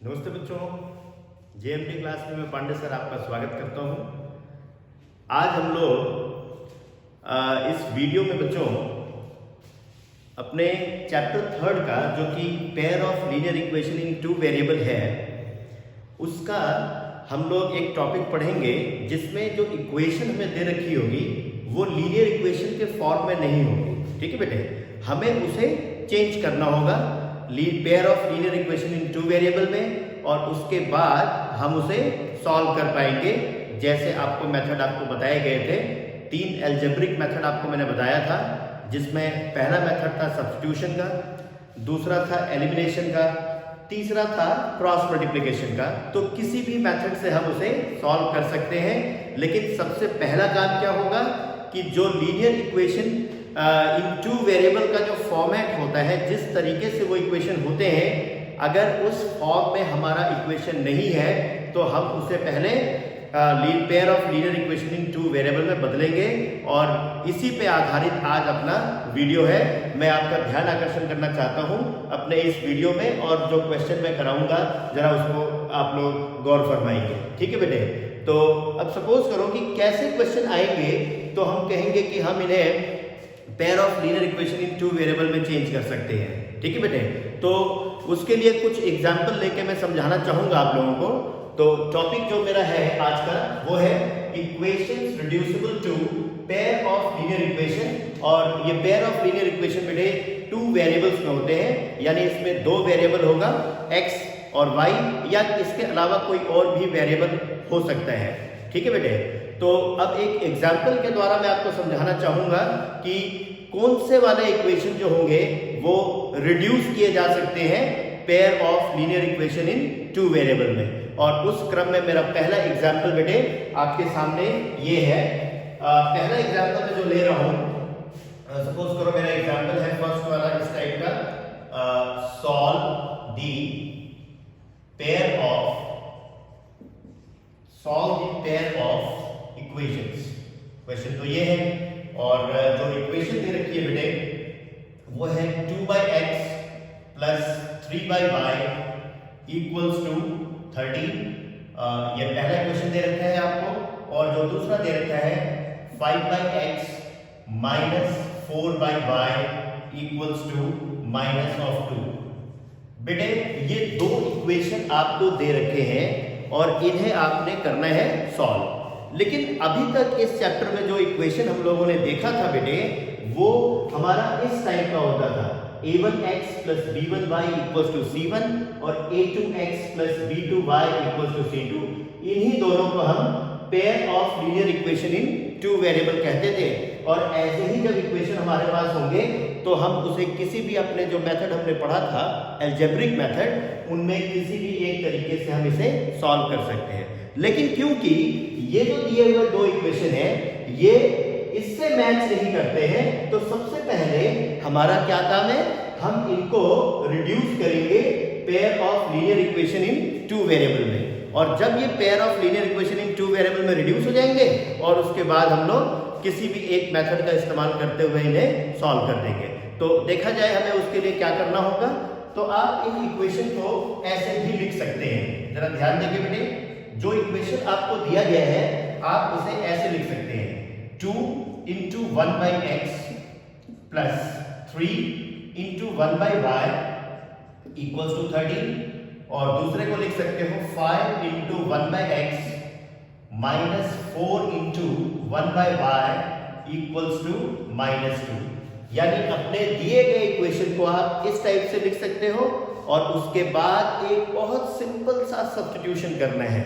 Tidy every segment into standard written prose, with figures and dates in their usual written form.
नमस्ते बच्चों, JMT class में मैं पांडे सर आपका स्वागत करता हूं। आज हम लोग इस वीडियो में बच्चों अपने चैप्टर 3 का जो कि pair of linear equation in 2 variable है, उसका हम लोग एक टॉपिक पढ़ेंगे जिसमें जो इक्वेशन हमें दे रखी होगी वो लीनियर इक्वेशन के फॉर्म में नहीं होगी। ठीक है बेटे, हमें उसे चेंज करना होगा pair of linear equation in 2 variable में, और उसके बाद हम उसे सॉल्व कर पाएंगे। जैसे आपको मेथड आपको बताए गए थे, 3 एल्जेब्रिक मेथड आपको मैंने बताया था, जिसमें पहला मेथड था सब्स्टिट्यूशन का, दूसरा था एलिमिनेशन का, तीसरा था क्रॉस मल्टीप्लिकेशन का। तो किसी भी मेथड से हम उसे सॉल्व कर सकते हैं, लेकिन सबसे पहला काम क्या होगा कि जो लीनियर इक्वेशन इन 2 वेरिएबल का जो फॉर्मेट होता है, जिस तरीके से वो इक्वेशन होते हैं, अगर उस फॉर्म में हमारा इक्वेशन नहीं है तो हम उसे पहले pair of linear equation in 2 variable में बदलेंगे। और इसी पे आधारित आज अपना वीडियो है। मैं आपका ध्यान आकर्षण करना चाहता हूं अपने इस वीडियो में, और जो क्वेश्चन मैं कराऊंगा जरा उसको आप लोग गौर फरमाएंगे। ठीक है बेटे, तो अब सपोज करो कि कैसे क्वेश्चन आएंगे तो हम कहेंगे कि हम इन्हें pair of linear equation in 2 variable में चेंज कर सकते हैं। ठीक है बेटे, तो उसके लिए कुछ एग्जांपल लेके मैं समझाना चाहूंगा आप लोगों को। तो टॉपिक जो मेरा है आज का वो है equations reducible to pair of linear equation. और ये पेयर ऑफ लीनियर इक्वेशन बेटे 2 वेरिएबल्स में होते हैं, यानी इसमें 2 वेरिएबल होगा, x और y, या इसके अलावा कोई और भी वेरिएबल हो सकता है। ठीक है बेटे, तो अब एक एग्जाम्पल के द्वारा मैं आपको समझाना चाहूंगा कि कौन से वाले इक्वेशन जो होंगे वो रिड्यूस किए जा सकते हैं pair of linear equation in 2 variable में। और उस क्रम में मेरा पहला एग्जाम्पल बेटे आपके सामने ये है। पहला एग्जाम्पल मैं जो ले रहा हूं, सपोज करो मेरा एग्जाम्पल है फर्स्ट वाला इस टाइप का, solve the pair of equations. Question तो ये है, और जो इक्वेशन दे रखी है बेटे वो है 2x plus 3y equals to 13। ये पहला इक्वेशन दे रखा है आपको, और जो दूसरा दे रखा है 5x minus 4y equals to minus of 2। बेटे ये 2 इक्वेशन आपको दे रखे हैं और इन्हें आपने करना है सॉल्व। लेकिन अभी तक इस चैप्टर में जो इक्वेशन हम लोगों ने देखा था बेटे, वो हमारा इस टाइप का होता था, a1x plus b1y equals to c1 और a2x plus b2y equals to c2। इन्हीं दोनों को हम pair of linear equation in 2 variable कहते थे। और ऐसे ही जब इक्वेशन हमारे पास होंगे तो हम उसे किसी भी अपने जो मेथड हमने पढ़ा था एल्जेब्रिक मेथड, उनमें किसी भी एक तरीके से हम इसे सॉल्व कर सकते हैं। लेकिन क्योंकि ये जो दिए हुए 2 इक्वेशन है ये इससे मैच नहीं करते हैं, तो सबसे पहले हमारा क्या काम है, हम इनको रिड्यूस करेंगे pair of linear equation in 2 variable में। और जब ये pair of linear equation in 2 variable में रिड्यूस हो जाएंगे और उसके बाद हम लोग किसी भी एक मेथड का इस्तेमाल करते हुए इन्हें सॉल्व कर देंगे। तो देखा जाए हमें उसके लिए क्या करना होगा, तो आप इन इक्वेशन को ऐसे भी लिख सकते हैं। जरा ध्यान देंगे बेटे, जो इक्वेशन आपको दिया गया है आप उसे ऐसे लिख सकते हैं, 2 into 1/x plus 3 into 1/y equals to 13। और दूसरे को लिख सकते हो 5 into 1/x minus 4 into 1/y equals to -2। यानी अपने दिए गए इक्वेशन को आप इस टाइप से लिख सकते हो, और उसके बाद एक बहुत सिंपल सा सब्स्टिट्यूशन करना है,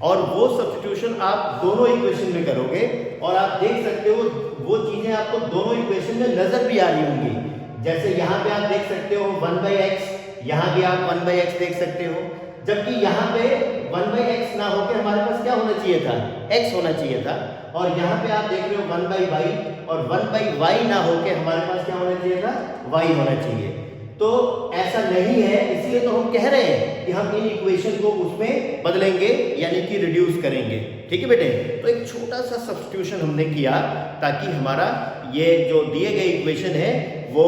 और वो सब्स्टिट्यूशन आप दोनों इक्वेशन में करोगे और आप देख सकते हो वो चीजें आपको दोनों इक्वेशन में नजर भी आ रही होंगी। जैसे यहाँ पे आप देख सकते हो 1/x, यहाँ भी आप 1/x देख सकते हो, जबकि यहाँ पे 1/x ना होकर हमारे पास क्या होना चाहिए था, x होना चाहिए था। और यहाँ पे आप देख रहे हो 1/y, और 1/y ना होकर हमारे पास क्या होना चाहिए था, y होना चाहिए। तो ऐसा नहीं है, इसलिए तो हम कह रहे हैं कि हम इन इक्वेशन को उसमें बदलेंगे, यानी कि रिड्यूस करेंगे। ठीक है बेटे, तो एक छोटा सा सब्स्टिट्यूशन हमने किया ताकि हमारा ये जो दिए गए इक्वेशन है वो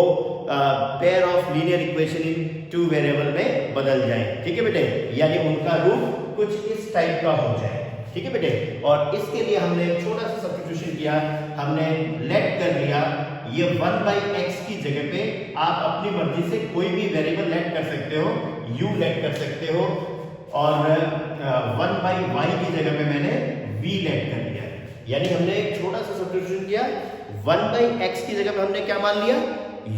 pair of linear equation in two variable में बदल जाए। ठीक है बेटे, यानी उनका रूप कुछ इस टाइप का हो जाए। ठीक है बेटे, और इसके लिए हमने छोटा सा सब्स्टिट्यूशन किया, हमने लेट कर लिया ये 1/x की जगह पे आप अपनी मर्जी से कोई भी वेरिएबल लेट कर सकते हो, u लेट कर सकते हो, और 1/y की जगह पे मैंने v लेट कर लिया। यानी हमने एक छोटा सा सब्स्टिट्यूशन किया, 1/x की जगह पे हमने क्या मान लिया,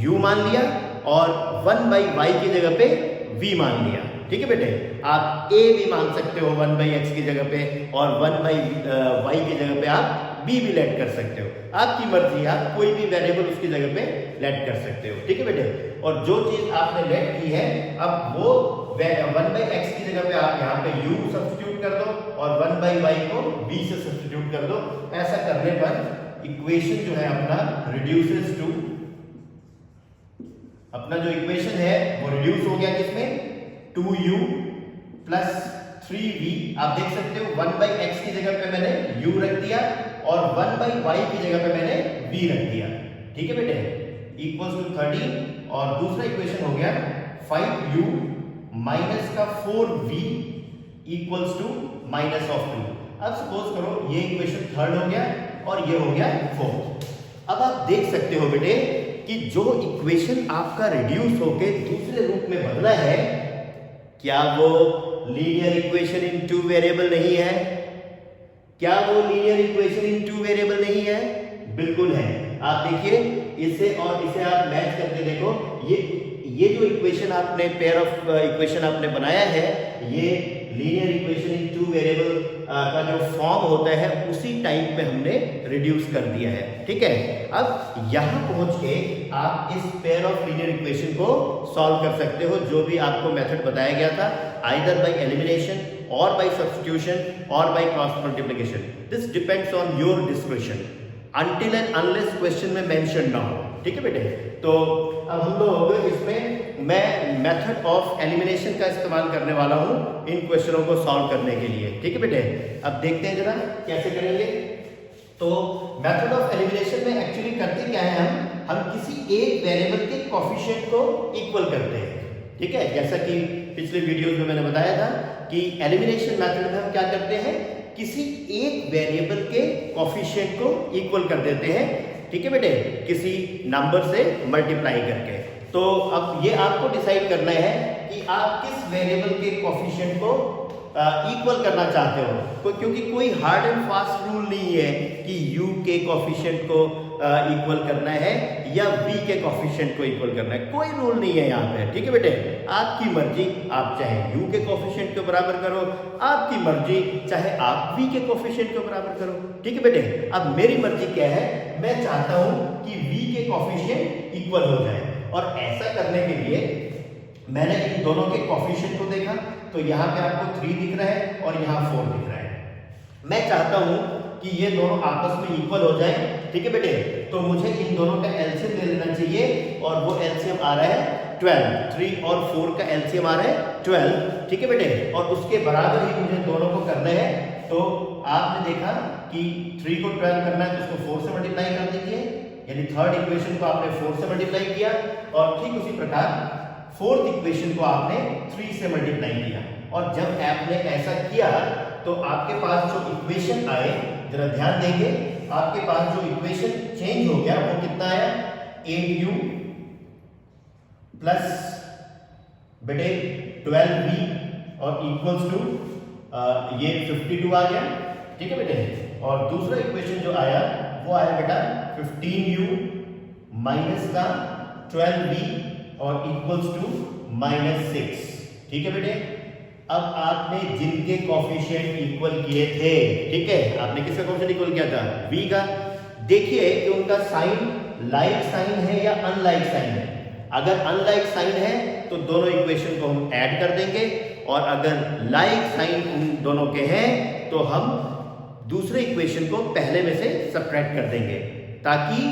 u मान लिया, और 1/y की जगह पे v मान लिया। ठीक है बेटे, आप a भी मान सकते हो 1/x की जगह पे, और 1/y की जगह पे आप b भी लेट कर सकते हो, आपकी मर्जी, आप कोई भी वेरिएबल उसकी जगह पे लेट कर सकते हो। ठीक है बेटे, और जो चीज आपने लेट की है, अब वो 1/x की जगह पे आप यहाँ पे u सब्स्टिट्यूट कर दो और 1/y को b से सब्स्टिट्यूट कर दो। ऐसा करने पर इक्वेशन जो है अपना रिड्यूसेस टू, अपना जो इक्वेशन है वो रिड्यूस हो गया किसमें, 2u प्लस 3v। आप देख सकते हो 1/x की जगह पे मैंने u रख दिया और 1/y की जगह पे मैंने v रख दिया। ठीक है बेटे, इक्वल्स टू 30, और दूसरा इक्वेशन हो गया 5u माइनस का 4v equals to minus of 2। अब सपोज करो ये इक्वेशन थर्ड हो गया और ये हो गया फोर्थ। अब आप देख सकते हो बेटे कि जो इक्वेशन आपका रिड्यूस होके दूसरे रूप में बदला है, क्या वो linear equation in two variable नहीं है? क्या वो linear equation in two variable नहीं है? बिल्कुल है। आप देखिए इसे और इसे आप मैच करके देखो, ये जो इक्वेशन आपने पेयर ऑफ इक्वेशन आपने बनाया है, ये linear equation in two variable का जो फॉर्म होता है उसी टाइप में हमने रिड्यूस कर दिया है। ठीक है, अब यहां पहुंच के आप इस पेयर ऑफ लीनियर इक्वेशन को सॉल्व कर सकते हो, जो भी आपको मेथड बताया गया था, आइदर बाय एलिमिनेशन और बाय सब्स्टिट्यूशन और by cross multiplication. This depends on your description until and unless question में मेंशन ना हो। ठीक है बेटे, तो अब हम लोग इसमें मैं मेथड ऑफ एलिमिनेशन का इस्तेमाल करने वाला हूं इन क्वेश्चनों को सॉल्व करने के लिए। ठीक है बेटे, अब देखते हैं जरा कैसे करेंगे। तो मेथड ऑफ एलिमिनेशन में एक्चुअली करते क्या है, हम किसी एक वेरिएबल के कोफिशिएंट को इक्वल करते हैं। ठीक है, जैसा कि पिछले वीडियो में मैंने बताया था कि एलिमिनेशन मेथड में हम क्या करते हैं, किसी एक वेरिएबल के कोफिशिएंट को इक्वल कर देते हैं। ठीक है बेटे, किसी नंबर से मल्टीप्लाई करके। तो अब ये आपको डिसाइड करना है कि आप किस वेरिएबल के कोफिशिएंट को इक्वल करना चाहते हो, क्योंकि कोई हार्ड एंड फास्ट रूल नहीं है कि u के कोफिशिएंट को इक्वल करना है या v के कोफिशिएंट को इक्वल करना है, कोई रूल नहीं है यहाँ पे। ठीक है बेटे, आपकी मर्जी, आप चाहे u के कोफिशिएंट को बराबर करो, आपकी मर्जी चाहे आप v के कोफिशिएंट को बराबर करो। ठीक है बेटे, अब मेरी मर्जी क्या है, मैं चाहता हूं कि v के कोफिशिएंट इक्वल हो जाए, और ऐसा करने के लिए मैंने इन दोनों के कोफिशिएंट को देखा, तो यहाँ पे आपको 3 दिख रहा है और यहाँ 4 दिख रहा है। मैं चाहता हूं कि ये दोनों आपस में इक्वल हो जाए। ठीक है बेटे, तो मुझे इन दोनों का एलसीएम ले लेना चाहिए, और वो एलसीएम आ रहा है 12। 3 और 4 का एलसीएम आ रहा है 12। ठीक है बेटे, और उसके बराबर ही मुझे दोनों को करना है। तो आपने देखा कि 3 को 12 करना है तो उसको 4 से मल्टीप्लाई कर दीजिए, यानी थर्ड इक्वेशन को आपने 4 से मल्टीप्लाई किया, और ठीक उसी प्रकार फोर्थ इक्वेशन को आपने 3 से मल्टीप्लाई किया। और जब आपने ऐसा किया तो आपके पास जो इक्वेशन आए, जरा ध्यान देंगे, आपके पास जो इक्वेशन चेंज हो गया वो कितना आया, 8u प्लस बेटे 12v और इक्वल्स टू ये 52 आ गया। ठीक है बेटे, और दूसरा इक्वेशन जो आया वो आया बेटा 15u माइनस का 12v और इक्वल्स टू -6। ठीक है बेटे, अब आपने जिनके कोफिशिएंट इक्वल किए थे, ठीक है, आपने किसका कोफिशिएंट इक्वल किया था, v का, देखिए कि उनका साइन लाइक साइन है या अनलाइक साइन है। अगर अनलाइक साइन है तो दोनों इक्वेशन को हम ऐड कर देंगे, और अगर लाइक साइन उन दोनों के हैं तो हम दूसरे इक्वेशन को पहले में से सबट्रैक्ट कर देंगे, ताकि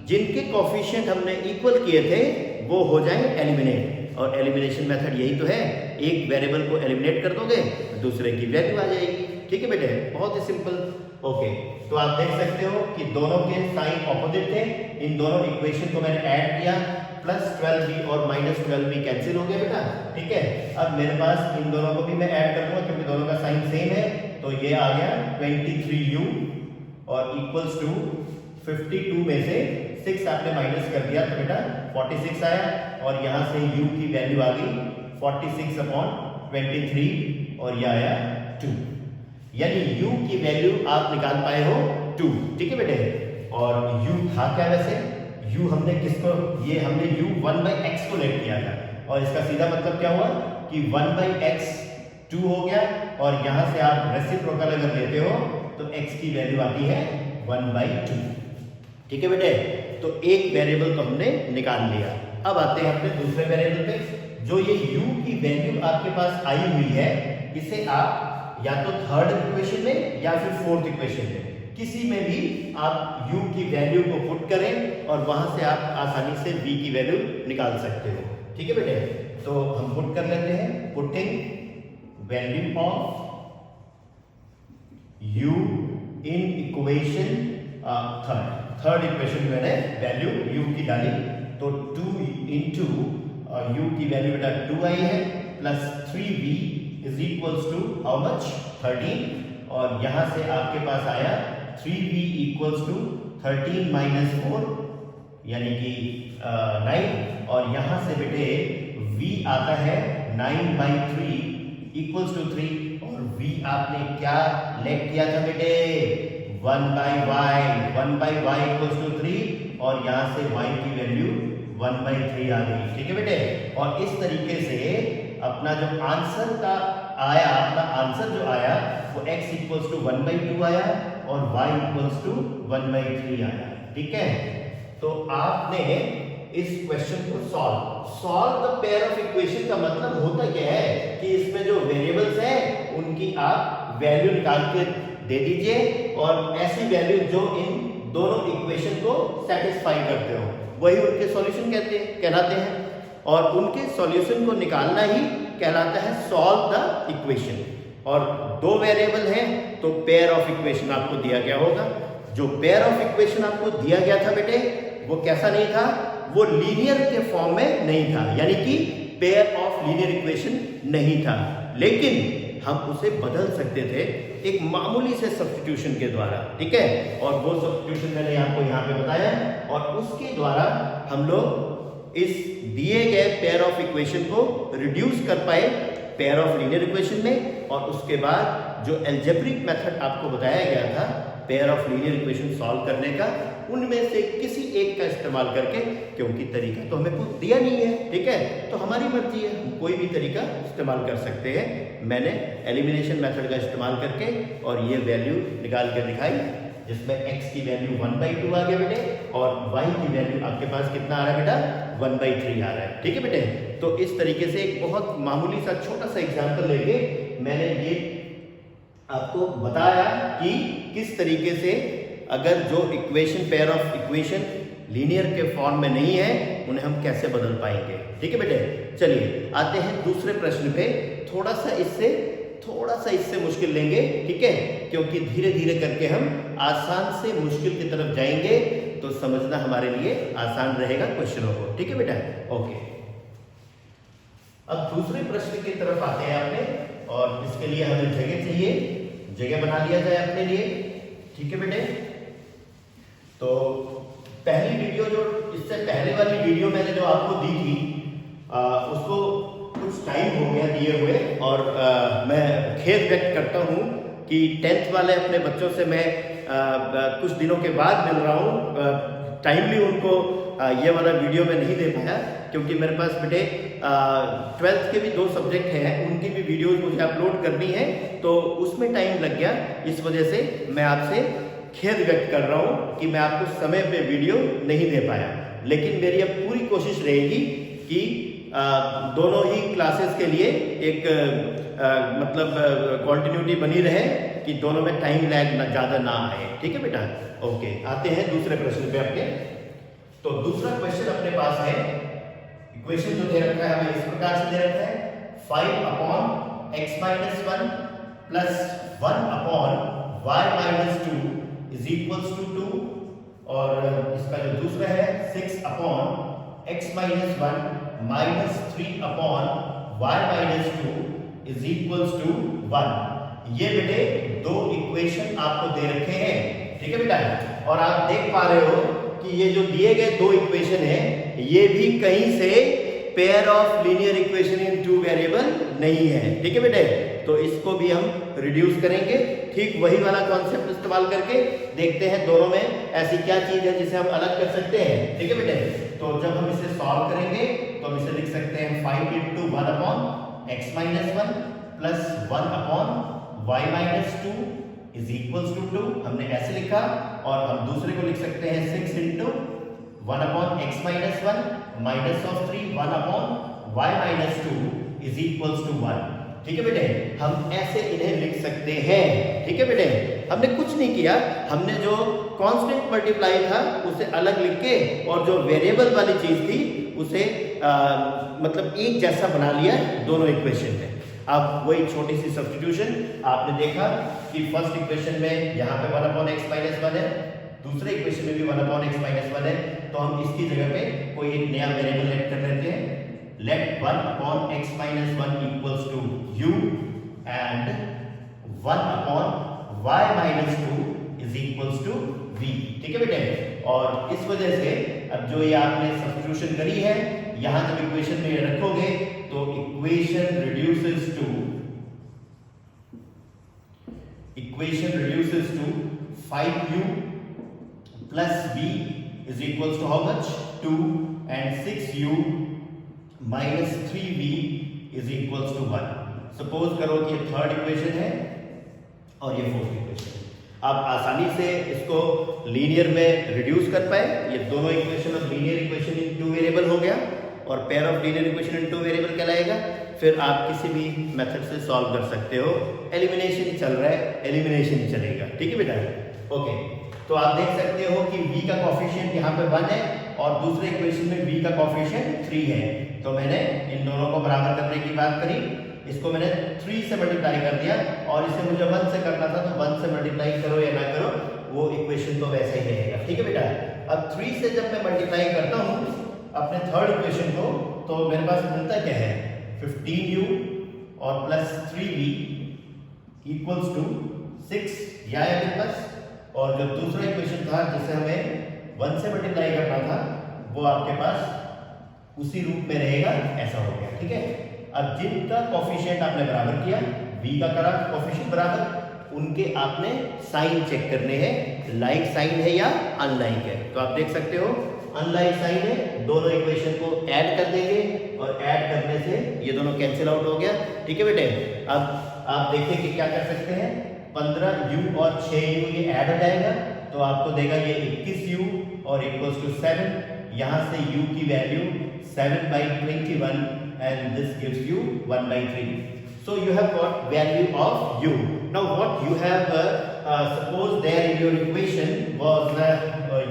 जिनके कोफिशिएंट हमने इक्वल किए थे वो हो जाए एलिमिनेट। और एलिमिनेशन मेथड यही तो है, एक वेरिएबल को एलिमिनेट कर दोगे दूसरे की वैल्यू आ जाएगी। ठीक है बेटे, बहुत ही सिंपल। ओके, तो आप देख सकते हो कि दोनों के साइन ऑपोजिट थे, इन दोनों इक्वेशन को मैंने ऐड किया +12b और -12b कैंसिल हो गया बेटा, ठीक है। अब मेरे पास इन दोनों को भी मैं ऐड कर दूंगा क्योंकि दोनों का साइन सेम है, तो ये आ गया 23u और इक्वल्स टू 52 में से 6 आपने माइनस कर दिया तो बेटा 46 आया, और यहां से u की वैल्यू आ गई 46/23 और यह आया 2, यानी u की वैल्यू आप निकाल पाए हो 2, ठीक है बेटे। और u था क्या वैसे, u हमने किसको, ये हमने u 1/x को लेट किया था, और इसका सीधा मतलब क्या हुआ कि 1/x 2 हो गया, और यहां से आप रेसिप्रोकल अगर लेते हो तो x की वैल्यू आती है 1/2, ठीक है बेटे। तो एक वेरिएबल तो हमने निकाल लिया। अब आते हैं अपने दूसरे वेरिएबल पे। जो ये u की वैल्यू आपके पास आई हुई है, इसे आप या तो थर्ड इक्वेशन में या फिर फोर्थ इक्वेशन में किसी में भी आप u की वैल्यू को पुट करें और वहां से आप आसानी से v की वैल्यू निकाल सकते हो, ठीक है बेटे। तो हम पुट कर लेते हैं, putting value of u in equation third equation में मैंने वैल्यू u की डाली, तो 2 इंटू u की वैल्यू बेटा 2 आई है, plus 3v is equals to how much 13, और यहां से आपके पास आया 3v इक्वल्स टू 13 माइनस 4 यानी कि 9, और यहां से बेटे v आता है 9/3 इक्वल्स टू 3, और v आपने क्या लेट किया था बेटे 1/y इक्वल्स टू 3, और यहां से y की वैल्यू 1/3 आ गई, ठीक है बेटे। और इस तरीके से अपना जो आंसर का आया, अपना आंसर जो आया वो x इक्वल्स टू 1/2 आया और y इक्वल्स टू 1/3 आया, ठीक है। तो आपने इस क्वेश्चन को solve the pair of equation का मतलब होता क्या है कि इसमें जो वेरिएबल्स हैं उनकी आप वैल्यू निकाल के दे दीजिए, और ऐसी वैल्यू जो इन दोनों इक्वेशन को सेटिस्फाई करते हो वही उनके सॉल्यूशन कहलाते हैं, और उनके सॉल्यूशन को निकालना ही कहलाता है सॉल्व द इक्वेशन। और दो वेरिएबल हैं तो पेयर ऑफ इक्वेशन आपको दिया गया होगा। जो पेयर ऑफ इक्वेशन आपको दिया गया था बेटे वो कैसा नहीं था, वो लीनियर के फॉर्म में नहीं था, यानी कि पेयर ऑफ लीनियर इक्वेशन नहीं था, लेकिन हम उसे बदल सकते थे एक मामूली से सब्स्टिट्यूशन के द्वारा, ठीक है। और वो सब्स्टिट्यूशन मैंने आपको यहाँ पे बताया, और उसके द्वारा हम लोग इस दिए गए पेयर ऑफ इक्वेशन को रिड्यूस कर पाए पेयर ऑफ लीनियर इक्वेशन में, और उसके बाद जो अलजेब्रिक मेथड आपको बताया गया था pair of linear equation solve करने का, उनमें से किसी एक का इस्तेमाल करके, क्योंकि तरीका तो हमें कुछ दिया नहीं है, ठीक है, तो हमारी मर्जी है, हम कोई भी तरीका इस्तेमाल कर सकते हैं। मैंने एलिमिनेशन मेथड का इस्तेमाल करके और ये वैल्यू निकाल कर दिखाई, जिसमें x की वैल्यू 1/2 आ गया बेटे, और y की वैल्यू आपके पास कितना आ रहा है बेटा 1/3 आ रहा है, ठीक है बेटे। तो इस तरीके से एक बहुत मामूली सा छोटा सा एग्जाम्पल लेके मैंने ये आपको बताया कि किस तरीके से अगर जो equation pair of equation linear के फॉर्म में नहीं है उन्हें हम कैसे बदल पाएंगे, ठीक है बेटे। चलिए आते हैं दूसरे प्रश्न पे, थोड़ा सा इससे मुश्किल लेंगे, ठीक है, क्योंकि धीरे धीरे करके हम आसान से मुश्किल की तरफ जाएंगे तो समझना हमारे लिए आसान रहेगा क्वेश्चनों को, ठीक है बेटा। ओके, अब दूसरे प्रश्न की तरफ आते हैं आपने, और इसके लिए हमें जगह चाहिए, जगह बना लिया जाए अपने लिए, ठीक है बेटे। तो पहली वीडियो जो इससे पहले वाली वीडियो मैंने जो आपको दी थी उसको कुछ टाइम हो गया दिए हुए, और मैं खेद व्यक्त करता हूँ कि 10th वाले अपने बच्चों से मैं कुछ दिनों के बाद मिल रहा हूँ, टाइमली उनको ये वाला वीडियो मैं नहीं दे पाया, क्योंकि मेरे पास बेटे 12th के भी 2 सब्जेक्ट हैं, उनकी भी वीडियोज मुझे अपलोड करनी है, तो उसमें टाइम लग गया। इस वजह से मैं आपसे खेद व्यक्त कर रहा हूँ कि मैं आपको समय पे वीडियो नहीं दे पाया, लेकिन मेरी अब पूरी कोशिश रहेगी कि दोनों ही क्लासेस के लिए एक मतलब कंटिन्यूटी बनी रहे, कि दोनों में टाइम लैग ज़्यादा ना आए, ठीक है बेटा। ओके, आते हैं दूसरे प्रश्न पे अपने। तो दूसरा क्वेश्चन अपने पास है, इक्वेशन जो दे रखा है हमें इस प्रकार से दे रखा है 5/x-1 plus 1/y-2 is equals to 2, और इसका जो दूसरा है 6/x-2 x minus 1 minus 3 upon y minus 2 is equals to 1। ये बेटे दो इक्वेशन आपको दे रखे हैं, ठीक है बेटा। और आप देख पा रहे हो कि ये जो दिए गए दो इक्वेशन है ये भी कहीं से pair of linear equation in two variable नहीं है, ठीक है बेटे। तो इसको भी हम रिड्यूस करेंगे, ठीक वही वाला कॉन्सेप्ट इस्तेमाल करके देखते हैं दोनों में ऐसी क्या चीज है जिसे हम अलग कर सकते हैं, ठीक है बेटे। तो जब हम इसे सॉल्व करेंगे तो हम इसे लिख सकते हैं 5 into 1 upon x minus 1 plus 1 upon y minus 2 is equals to 2, हमने ऐसे लिखा। और हम दूसरे को लिख सकते हैं 6 into 1 upon x minus 1 minus of 3 1 upon y minus 2 is equals to 1, ठीक है बेटे। हम ऐसे इन्हें लिख सकते हैं, ठीक है बेटे। हमने कुछ नहीं किया, हमने जो कांस्टेंट मल्टीप्लाई था उसे अलग लिख के और जो वेरिएबल वाली चीज थी उसे मतलब एक जैसा बना लिया दोनों इक्वेशन में। अब वही छोटी सी सब्स्टिट्यूशन आपने देखा कि फर्स्ट इक्वेशन में यहाँ पे 1 upon x minus 1 है, दूसरे इक्वेशन में भी 1 upon x minus 1 है। तो हम इसकी जगह पे कोई एक नया वेरिएबल ऐड कर लेते हैं। Let 1 upon x minus 1 equals to u and 1 upon y minus 2 is equals to v, ठीक है बेटे। और इस वजह से अब जो ये आपने सब्स्टिट्यूशन करी है यहां जब इक्वेशन में रखोगे तो equation reduces to 5u plus v is equals to how much 2 and 6u minus 3v is equals to 1। Suppose करो कि ये थर्ड इक्वेशन है और ये फोर्थ इक्वेशन है। आप आसानी से इसको लीनियर में रिड्यूस कर पाए। ये दोनों equation of linear equation in two variable हो गया और pair of linear equation in two variable कहलाएगा। फिर आप किसी भी मेथड से सॉल्व कर सकते हो। एलिमिनेशन ही चल रहा है, एलिमिनेशन ही चलेगा, ठीक है बेटा। ओके, तो आप देख सकते हो कि v का कोफिशिएंट यहाँ पे 1 है और दूसरे इक्वेशन में v का कोफिशिएंट 3 है। तो मैंने इन दोनों को बराबर करने की बात करी, इसको मैंने 3 से मल्टीप्लाई कर दिया और इसे मुझे 1 से करना था, तो 1 से मल्टीप्लाई करो या ना करो वो इक्वेशन तो वैसे ही रहेगा, ठीक है बेटा। अब 3 से जब मैं मल्टीप्लाई करता हूँ अपने थर्ड इक्वेशन को तो मेरे पास मिलता क्या है 15u और प्लस 3v इक्वल्स टू 6, यह है मेरे पास। और जो दूसरा इक्वेशन था जिसे हमें 1 से मल्टीप्लाई करना था वो आपके पास उसी रूप में रहेगा, ऐसा हो गया, ठीक है। अब जिनका कोफिशिएंट आपने बराबर किया, v का करा कोफिशिएंट बराबर, उनके आपने साइन चेक करने हैं, लाइक साइन है या अनलाइक है। तो आप देख सकते हो अनलाइक साइन है, दोनों इक्वेशन को ऐड कर देंगे और ऐड करने से ये दोनों कैंसिल आउट हो गया, ठीक है बेटे। अब आप देखिए कि क्या कर सकते हैं, 15u और 6u ये ऐड हो जाएगा तो आपको देगा ये 21u और इक्वल्स टू 7। यहाँ से u की value 7/21 and this gives you 1/3. So you have got value of u. Now what you have suppose there in your equation was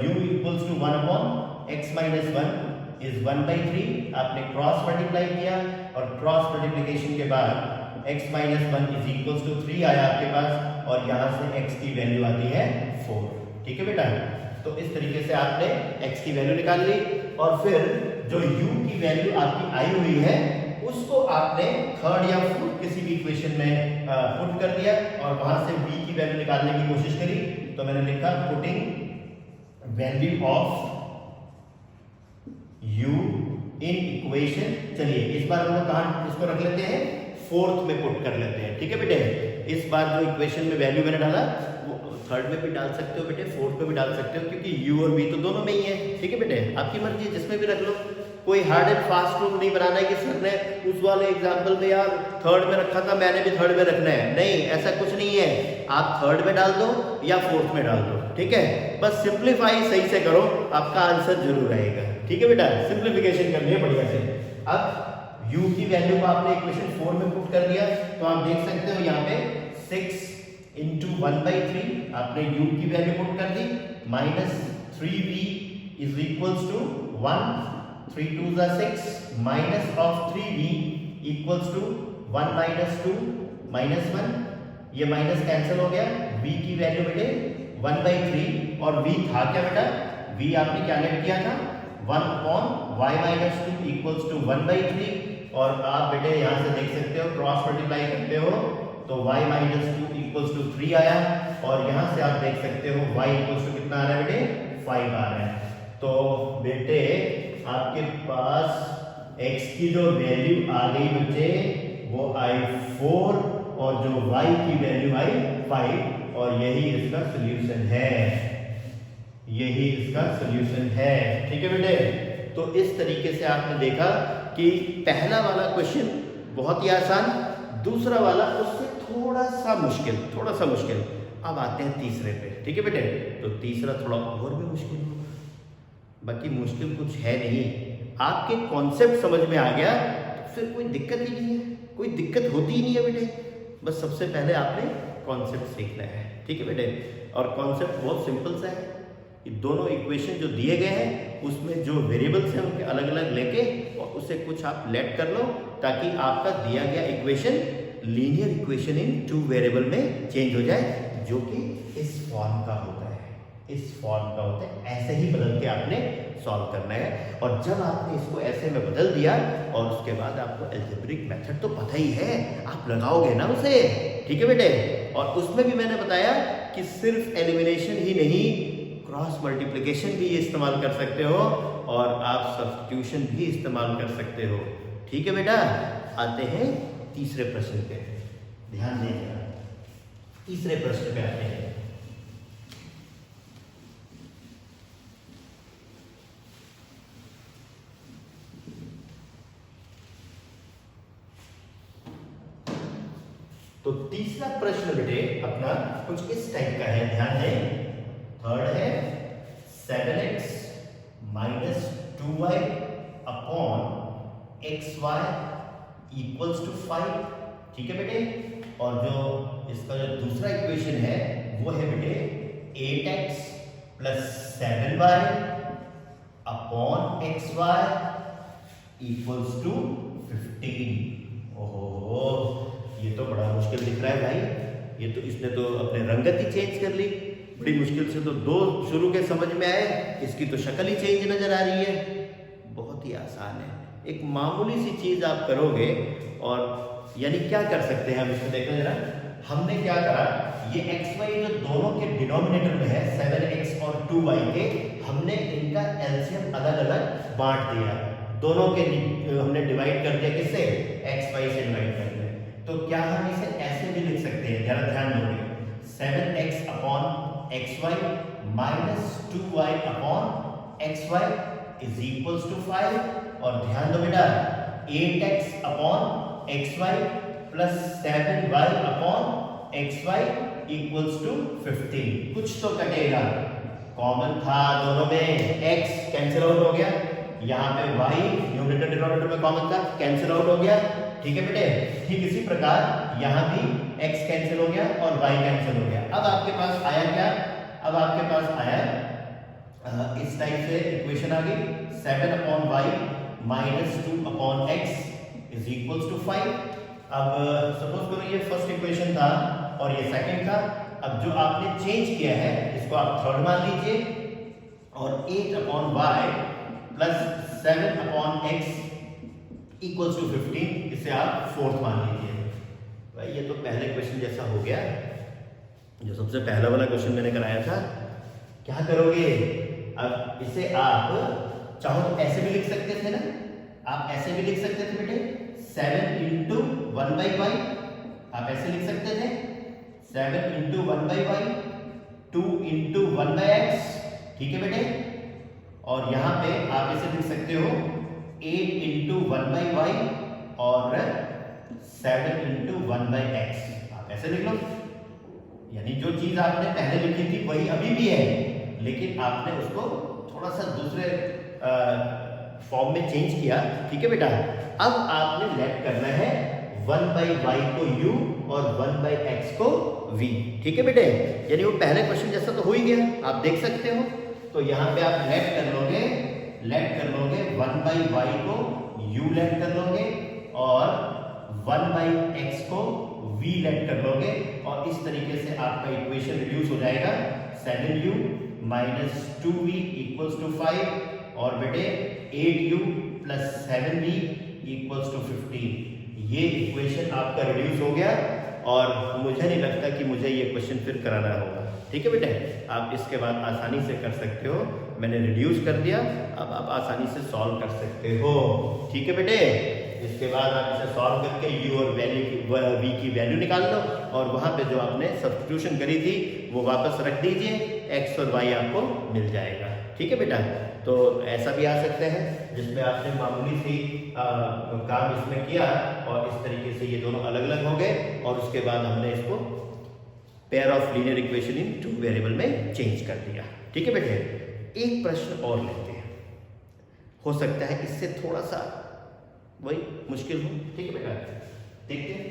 u equals to 1 upon x minus 1 is 1/3। आपने cross multiply किया और cross multiplication के बाद x minus 1 is equals to 3 आया आपके पास और यहाँ से x की वैल्यू आती है 4, ठीक है बेटा। तो इस तरीके से आपने x की वैल्यू निकाल ली और फिर जो u की वैल्यू आपकी आई हुई है उसको आपने थर्ड या फोर्थ किसी भी इक्वेशन में पुट कर दिया और वहां से v की वैल्यू निकालने की कोशिश करी। तो मैंने लिखा putting value of u in equation. चलिए इस बार हम कहां इसको रख लेते हैं, फोर्थ में पुट कर लेते हैं, ठीक है बेटे। इस बार जो इक्वेशन में वैल्यू मैंने डाला वो थर्ड में भी डाल सकते हो बेटे, फोर्थ में भी डाल सकते हो क्योंकि u और v तो दोनों में ही है, ठीक है बेटे। आपकी मर्जी जिसमें भी रख लो, कोई हार्ड एंड फास्ट रूल नहीं बनाना है कि सर ने उस वाले एग्जाम्पल में यार थर्ड में रखा था मैंने भी थर्ड में रखना है, नहीं ऐसा कुछ नहीं है। आप थर्ड में डाल दो या फोर्थ में डाल दो, ठीक है। बस सिंप्लीफाई सही से करो, आपका आंसर जरूर आएगा, ठीक है बेटा। सिंप्लीफिकेशन करनी है बढ़िया से। अब u की वैल्यू को आपने इक्वेशन 4 में पुट कर दिया तो आप देख सकते हो यहाँ पे 6 into 1/3 आपने u की वैल्यू पुट कर दी minus 3v is equals to 1, 3 2s are 6 minus of 3v equals to 1 minus 2 minus 1, ये माइनस कैंसिल हो गया। v की वैल्यू बेटे 1/3 और v था क्या बेटा, v आपने क्या लेट किया था 1/y-2 इक्वल्स टू 1/3 और आप बेटे यहाँ से देख सकते हो क्रॉस मल्टीप्लाई करते हो तो y-2 इक्वल्स टू 3 आया और यहाँ से आप देख सकते हो y इक्वल्स टू कितना आ रहा है बेटे 5 आ रहा है। तो बेटे आपके पास x की जो वैल्यू आ गई बच्चे वो आई 4 और जो y की वैल्यू आई 5 और यही इसका सॉल्यूशन है, यही इसका सॉल्यूशन है। ठीक है बेटे, तो इस तरीके से आपने देखा कि पहला वाला क्वेश्चन बहुत ही आसान, दूसरा वाला उससे थोड़ा सा मुश्किल। अब आते हैं तीसरे पे। ठीक है बेटे, तो तीसरा थोड़ा और भी मुश्किल होगा, बाकी मुश्किल कुछ है नहीं। आपके कॉन्सेप्ट समझ में आ गया तो फिर कोई दिक्कत ही नहीं है, कोई दिक्कत होती ही नहीं है बेटे। बस सबसे पहले आपने कॉन्सेप्ट सीखना है। ठीक है बेटे, और कॉन्सेप्ट बहुत सिंपल सा है कि दोनों इक्वेशन जो दिए गए हैं उसमें जो वेरिएबल्स हैं उनके अलग अलग लेके और उसे कुछ आप लेट कर लो ताकि आपका दिया गया इक्वेशन लीनियर इक्वेशन इन 2 वेरिएबल में चेंज हो जाए, जो कि इस फॉर्म का होता है, इस फॉर्म का होता है। ऐसे ही बदल के आपने सॉल्व करना है और जब आपने इसको ऐसे में बदल दिया और उसके बाद आपको अलजेब्रिक मेथड तो पता ही है, आप लगाओगे ना उसे। ठीक है बेटे, और उसमें भी मैंने बताया कि सिर्फ एलिमिनेशन ही नहीं, क्रॉस मल्टीप्लिकेशन भी इस्तेमाल कर सकते हो और आप सब्स्टिट्यूशन भी इस्तेमाल कर सकते हो। ठीक है बेटा, आते हैं तीसरे प्रश्न पे, ध्यान देना। तीसरे प्रश्न पे आते हैं। तो तीसरा प्रश्न बेटे अपना कुछ इस टाइप का है, ध्यान दें। थर्ड है 7x minus 2y upon xy equals to 5। ठीक है बेटे, और जो इसका जो दूसरा इक्वेशन है वो है बेटे 8x plus 7y upon xy equals to 15। ओहो, ये तो बड़ा मुश्किल दिख रहा है भाई, ये तो इसने तो अपने रंगत ही चेंज कर ली। बड़ी मुश्किल से तो 2 शुरू के समझ में आए, इसकी तो शक्ल ही चेंज नजर आ रही है। बहुत ही आसान है, एक मामूली सी चीज आप करोगे और यानी क्या कर सकते हैं हम इसको देखना जरा। हमने क्या करा, ये xy जो दोनों के डिनोमिनेटर में है 7x और 2y के, हमने इनका एलसीएम अलग अलग बांट दिया, दोनों के हमने डिवाइड कर दिया, किससे, xy से डिवाइड कर दिया। तो क्या हम इसे ऐसे भी लिख सकते हैं, जरा ध्यान दोगे, 7x upon xy minus 2y upon xy is equals to 5। और ध्यान दो बेटा 8x upon xy plus 7y upon xy equals to 15। कुछ तो कटेगा, कॉमन था दोनों में, x कैंसिल आउट हो गया, यहाँ पे y न्यूमरेटर डिनोमिनेटर में कॉमन था, कैंसिल आउट हो गया। ठीक है बेटे, ठीक इसी प्रकार यहाँ भी x कैंसिल हो गया और y कैंसिल हो गया। अब आपके पास आया क्या, अब आपके पास आया इस टाइप से इक्वेशन आ गई 7 upon y minus 2 upon x is equals to 5। अब सपोज करो ये फर्स्ट इक्वेशन था और ये सेकंड था। अब जो आपने चेंज किया है इसको आप थर्ड मान लीजिए और 8 upon y plus 7 upon x equals to 15, इसे आप फोर्थ मान लीजिए। भाई ये तो पहले क्वेश्चन जैसा हो गया, जो सबसे पहला वाला क्वेश्चन मैंने कराया था। क्या करोगे, अब इसे आप चाहो तो ऐसे भी लिख सकते थे ना, आप ऐसे भी लिख सकते थे बेटे, 7 इंटू 1/y, आप ऐसे लिख सकते थे 7 इंटू 1/y 2 इंटू 1/x। ठीक है बेटे, और यहां पे आप इसे लिख सकते हो 8 इंटू 1/y और 7 इंटू 1/x, आप ऐसे लिख लो। यानी जो चीज आपने पहले लिखी थी वही अभी भी है, लेकिन आपने उसको थोड़ा सा दूसरे फॉर्म में चेंज किया। ठीक है बेटा, अब आपने लेट करना है 1/y को u और 1/x को v। ठीक है बेटे, यानी वो पहले क्वेश्चन जैसा तो हो ही गया, आप देख सकते हो। तो यहाँ पे आप लेट कर लोगे 1/y को u लेट कर लोगे और 1/x को v लेट कर लोगे और इस तरीके से आपका इक्वेशन रिड्यूस हो जाएगा 7u minus 2v equals to 5 और बेटे 8u plus 7v equals to 15। ये इक्वेशन आपका रिड्यूस हो गया और मुझे नहीं लगता कि मुझे ये क्वेश्चन फिर कराना होगा। ठीक है बेटे, आप इसके बाद आसानी से कर सकते हो। मैंने रिड्यूस कर दिया, अब आप आसानी से सॉल्व कर सकते हो। ठीक है बेटे, इसके बाद आप इसे सॉल्व करके u और v की वैल्यू निकाल लो और वहां पे जो आपने सब्स्टिट्यूशन करी थी वो वापस रख दीजिए, x और y आपको मिल जाएगा। ठीक है बेटा, तो ऐसा भी आ सकते हैं जिसमें आपने मामूली सी काम इसमें किया और इस तरीके से ये दोनों अलग अलग हो गए और उसके बाद हमने इसको pair of linear equation in two variable में चेंज कर दिया। ठीक है बेटे, एक प्रश्न और लेते हैं, हो सकता है इससे थोड़ा सा वही मुश्किल हो। ठीक है बेटा, देखते हैं।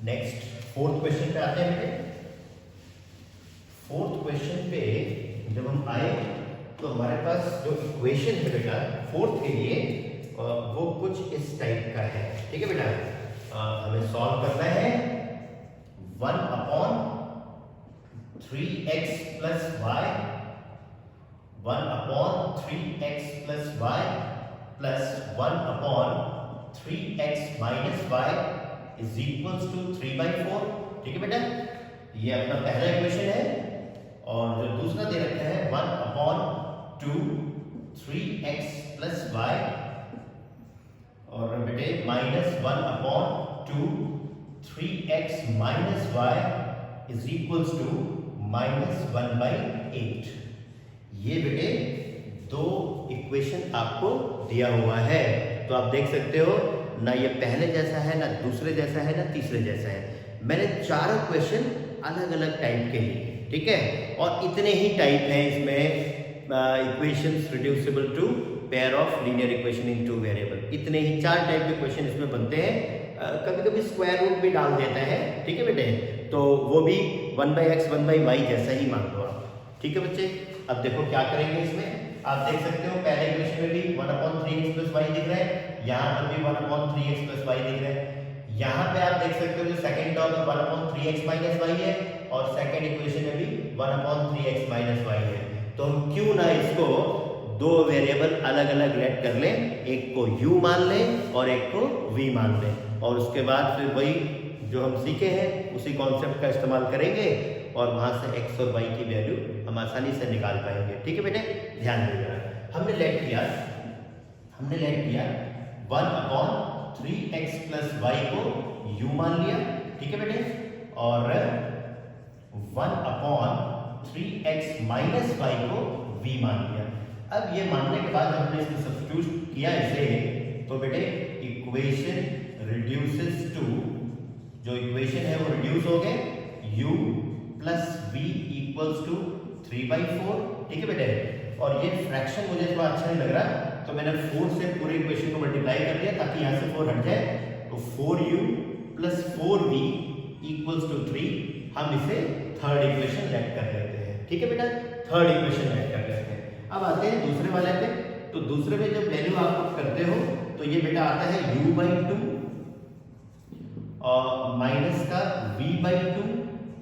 नेक्स्ट फोर्थ क्वेश्चन पे आते हैं बेटे। फोर्थ क्वेश्चन पे जब हम आए तो हमारे पास जो इक्वेशन है बेटा फोर्थ के लिए वो कुछ इस टाइप का है। ठीक है बेटा, हमें सॉल्व करना है 1/3x plus y 1/3x plus y plus 1/3x minus y is equals to 3/4। ठीक है बेटा, ये अपना पहला इक्वेशन है और जो दूसरा दे रखा है 1/2 3x प्लस y और बेटे minus 1/2 3x minus y is equals to -1/8। ये बेटे दो इक्वेशन आपको दिया हुआ है, तो आप देख सकते हो ना ये पहले जैसा है, ना दूसरे जैसा है, ना तीसरे जैसा है। मैंने चारों क्वेश्चन अलग अलग टाइप के लिए, ठीक है, और इतने ही टाइप हैं इसमें equations reducible to pair of linear equation in two variable. इतने ही 4 टाइप के क्वेश्चन इसमें बनते हैं। कभी कभी स्क्वायर रूट भी डाल देता है। ठीक है बेटे, तो वो भी 1/x 1/y जैसा ही मान लो आप। ठीक है बच्चे, अब देखो क्या करेंगे इसमें। आप देख सकते हो पहले इक्वेशन में भी 1/3x प्लस y दिख रहा है, यहाँ पर भी 1/3x प्लस y दिख रहा है। यहाँ पे आप देख सकते हो जो second term 1/3x minus y है और सेकंड इक्वेशन में भी 1/3x माइनस y है। तो हम क्यों ना इसको दो वेरिएबल अलग अलग लेट कर लें, एक को u मान लें और एक को v मान लें और उसके बाद फिर वही जो हम सीखे हैं उसी कॉन्सेप्ट का इस्तेमाल करेंगे और वहां से x और y की वैल्यू हम आसानी से निकाल पाएंगे। ठीक है बेटे, ध्यान दीजिएगा। हमने लेट किया 1/3x प्लस y को u मान लिया। ठीक है बेटे, और 1/3x माइनस y को v मान लिया। अब ये मानने के बाद हमने इसको सब्स्टिट्यूट किया इसे, तो बेटे इक्वेशन रिड्यूसेस टू, जो इक्वेशन है वो रिड्यूस हो गए, u plus v equals to 3/4। ठीक है बेटे, और ये फ्रैक्शन मुझे थोड़ा अच्छा नहीं लग रहा तो मैंने 4 से पूरे इक्वेशन को मल्टीप्लाई कर दिया ताकि यहाँ से 4 हट जाए, तो 4u plus 4v equals to 3। हम इसे थर्ड इक्वेशन लेट कर लेते हैं। ठीक है बेटा, थर्ड इक्वेशन लेट कर लेते हैं। अब आते हैं दूसरे वाले पे, तो दूसरे में जब वैल्यू आप करते हो तो ये बेटा आता है u/2 और माइनस का v/2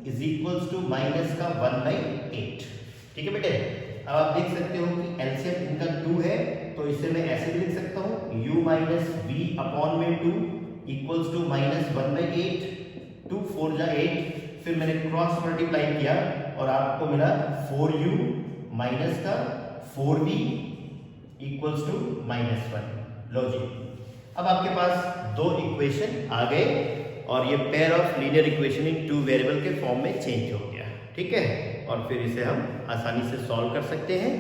is equals to minus का 1/8। ठीक है बेटे, अब आप देख सकते हो कि एलसीएम इनका 2 है, तो इसे मैं ऐसे भी लिख सकता हूँ u माइनस v अपॉन में 2 इक्वल्स टू माइनस 1/8। 2 4 जा 8, फिर मैंने क्रॉस मल्टीप्लाई किया और आपको मिला 4u माइनस का 4v इक्वल्स टू -1। लो जी, अब आपके पास दो इक्वेशन आ गए और ये pair of linear equation in two variable के फॉर्म में चेंज हो गया। ठीक है, और फिर इसे हम आसानी से सॉल्व कर सकते हैं।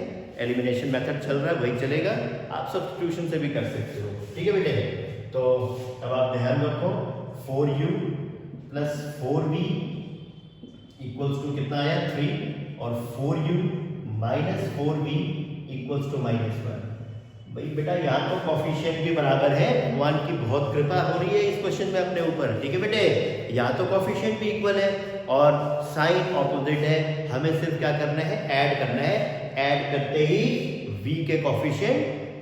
एलिमिनेशन मेथड चल रहा है वही चलेगा, आप सब्स्टिट्यूशन से भी कर सकते हो। ठीक है बेटे, तो अब आप ध्यान रखो 4u plus 4v equals to कितना आया 3 और 4u minus 4v equals to -1। भाई बेटा यहाँ तो कॉफिशिएंट भी बराबर है, भगवान की बहुत कृपा हो रही है इस क्वेश्चन में अपने ऊपर। ठीक है बेटे, यहाँ तो कॉफिशिएंट भी इक्वल है और साइन ऑपोजिट है, हमें सिर्फ क्या करना है, ऐड करना है। ऐड करते ही v के कॉफिशिएंट,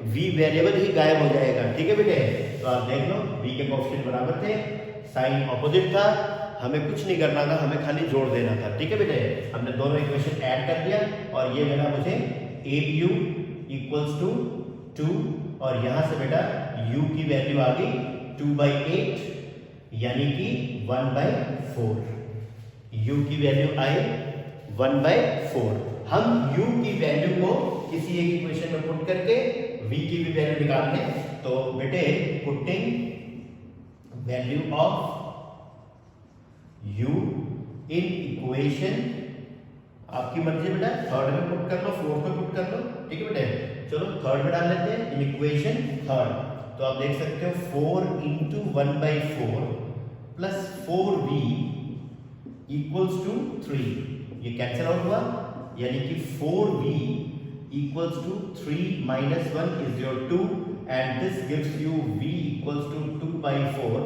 v वेरिएबल ही गायब हो जाएगा। ठीक है बेटे, तो आप देख लो v के कॉफिशिएंट बराबर थे, साइन ऑपोजिट था, हमें कुछ नहीं करना था, हमें खाली जोड़ देना था। ठीक है बेटे, हमने दोनों इक्वेशन ऐड कर दिया और ये मिला मुझे 8u इक्वल्स टू 2 और यहां से बेटा u की वैल्यू आ गई 2/8 यानी कि 1/4। u की वैल्यू आई 1/4। हम u की वैल्यू को किसी एक इक्वेशन में पुट करके v की भी वैल्यू निकाल लें। तो बेटे putting value of u in equation, आपकी मर्जी बेटा, थर्ड में पुट कर लो, फोर्थ में पुट कर लो, ठीक है बेटे। चलो थर्ड में डाल लेते हैं इन इक्वेशन थर्ड। तो आप देख सकते हो 4 × 1/4 प्लस 4v इक्वल्स टू 3, ये कैंसिल आउट हुआ यानी कि 4v equals to 3 minus 1 is your 2 and this gives you v equals to 2/4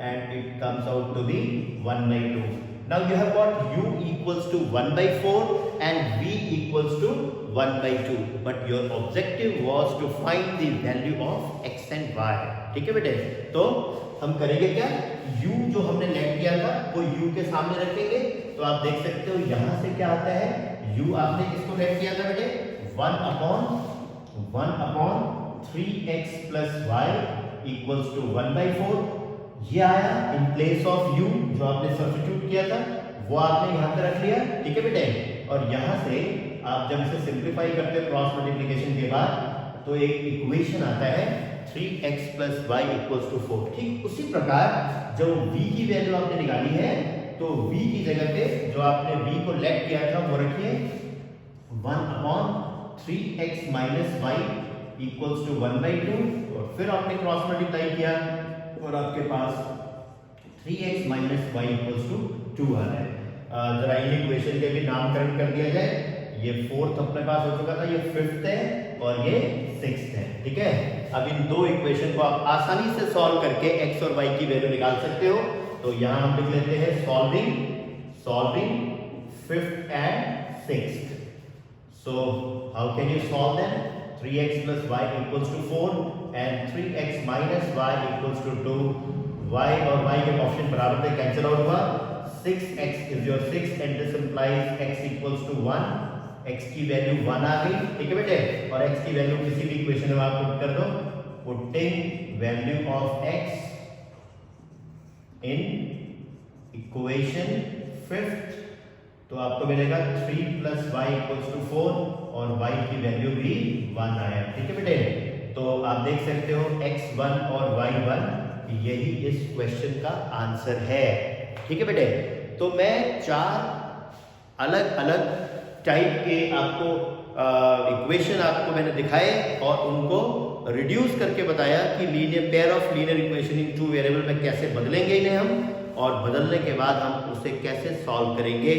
and it comes out to be 1/2. Now you have got u equals to 1/4 and v equals to 1/2 but your objective was to find the value of x and y, ठीक है बेटे। तो हम करेंगे क्या, u जो हमने late किया था वो u के सामने रखेंगे। तो आप देख सकते हो यहां से क्या आता है, u आपने किसको लेट किया था बेटे, 1/3x plus y equals to 1/4। ये आया इन प्लेस ऑफ u जो आपने सब्स्टिट्यूट किया था वो आपने यहाँ पे रख लिया, ठीक है बेटे। और यहाँ से आप जब इसे सिंप्लीफाई करते हो क्रॉस मल्टीप्लिकेशन के बाद तो एक इक्वेशन आता है 3x plus y equals to 4। ठीक उसी प्रकार जब v की वैल्यू आपने निकाली है तो v की जगह पे जो आपने v को लेट किया था वो रखिए 1/3x minus y equals to 1/2 और फिर आपने क्रॉस मल्टीप्लाई किया और आपके पास 3x minus y equals to 2 आ रहा है। जरा इन इक्वेशन के भी नामकरण कर दिया जाए, ये फोर्थ अपने पास हो चुका था, ये फिफ्थ है और ये सिक्स्थ है, ठीक है। अब इन दो इक्वेशन को आप आसानी से सॉल्व करके x और y की वैल्यू निकाल सकते हो। तो यहां हम लिख लेते हैं solving fifth and sixth. So how can you solve them? 3x plus y equals to 4 and 3x minus y equals to 2। y और y के ऑप्शन बराबर थे, कैंसिल आउट हुआ। 6x is your 6 and this implies x equals to 1। x की value 1 आ गई, ठीक है बेटे। और x की वैल्यू किसी भी इक्वेशन में आप पुट कर दो, putting value of x in equation fifth तो आपको मिलेगा 3 plus y equals to 4 और y की वैल्यू भी 1 आया, ठीक है बेटे। तो आप देख सकते हो x1 और y1 यही इस क्वेश्चन का आंसर है, ठीक है बेटे। तो मैं 4 अलग अलग टाइप के आपको इक्वेशन आपको मैंने दिखाए और उनको रिड्यूस करके बताया कि linear pair of linear equation in 2 variable में कैसे बदलेंगे इन्हें हम, और बदलने के बाद हम उसे कैसे सॉल्व करेंगे।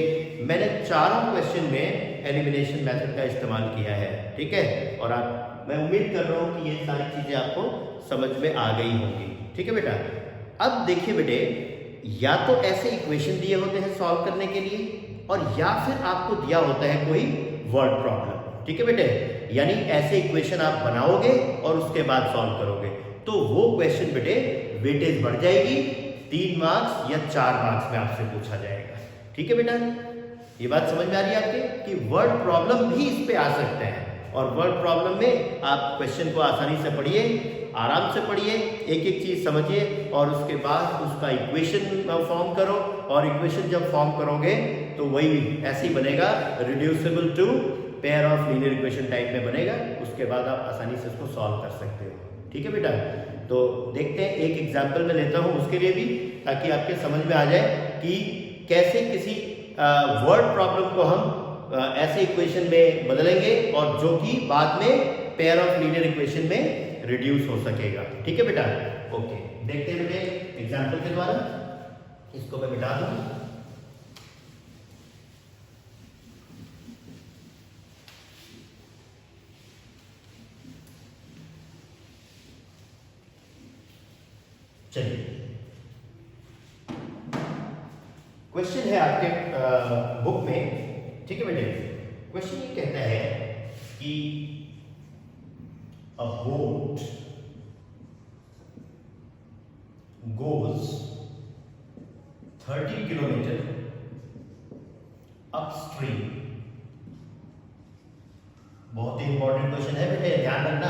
मैंने चारों क्वेश्चन में एलिमिनेशन मेथड का इस्तेमाल किया है, ठीक है। और मैं उम्मीद कर रहा हूं कि ये सारी चीजें आपको समझ में आ गई होंगी, ठीक है बेटा। अब देखिए बेटे, या तो ऐसे इक्वेशन दिए होते हैं सॉल्व करने के लिए और या फिर आपको दिया होता है कोई वर्ड प्रॉब्लम, ठीक है बेटे। यानी ऐसे इक्वेशन आप बनाओगे और उसके बाद सॉल्व करोगे तो वो क्वेश्चन बेटे वेटेज बढ़ जाएगी, 3 मार्क्स या 4 मार्क्स में आपसे पूछा जाएगा, ठीक है बेटा। ये बात समझ में आ रही है आपके कि वर्ड प्रॉब्लम भी इस पे आ सकते हैं और वर्ड प्रॉब्लम में आप क्वेश्चन को आसानी से पढ़िए, आराम से पढ़िए, एक एक चीज समझिए और उसके बाद उसका इक्वेशन फॉर्म करो। और इक्वेशन जब फॉर्म करोगे तो वही ऐसे ही बनेगा, reducible to pair of linear equation type में बनेगा। उसके बाद आप आसानी से उसको सॉल्व कर सकते हो, ठीक है बेटा। तो देखते हैं, एक एग्जाम्पल में लेता हूं उसके लिए भी, ताकि आपके समझ में आ जाए कि कैसे किसी वर्ड प्रॉब्लम को हम ऐसे इक्वेशन में बदलेंगे और जो कि बाद में पेयर ऑफ लीनियर इक्वेशन में रिड्यूस हो सकेगा, ठीक है बेटा। ओके, देखते हैं बेटे एग्जाम्पल के द्वारा। इसको मैं मिटा दूं। चलिए, क्वेश्चन है आपके बुक में, ठीक है बेटे। क्वेश्चन ये कहता है कि अ बोट गोज 30 किलोमीटर अपस्ट्रीम बहुत ही इंपॉर्टेंट क्वेश्चन है बेटे, ध्यान रखना।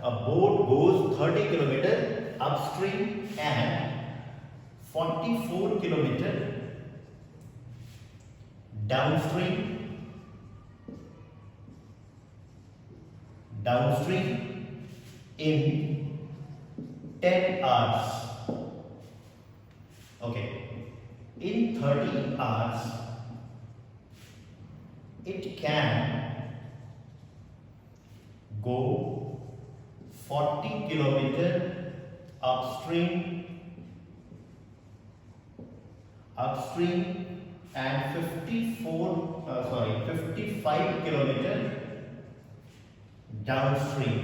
अ boat goes 30 kilometre upstream and 44 kilometre downstream in 10 hours. Okay, in 30 hours it can go 40 kilometer upstream and 55 kilometer downstream.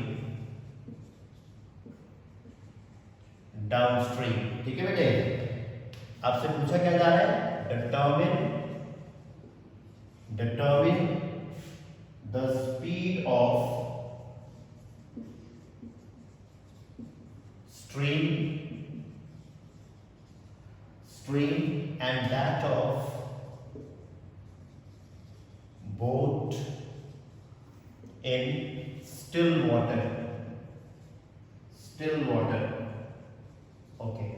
ठीक है बेटे, आपसे पूछा क्या जा रहा है, determine the speed of stream and that of boat in still water. Okay,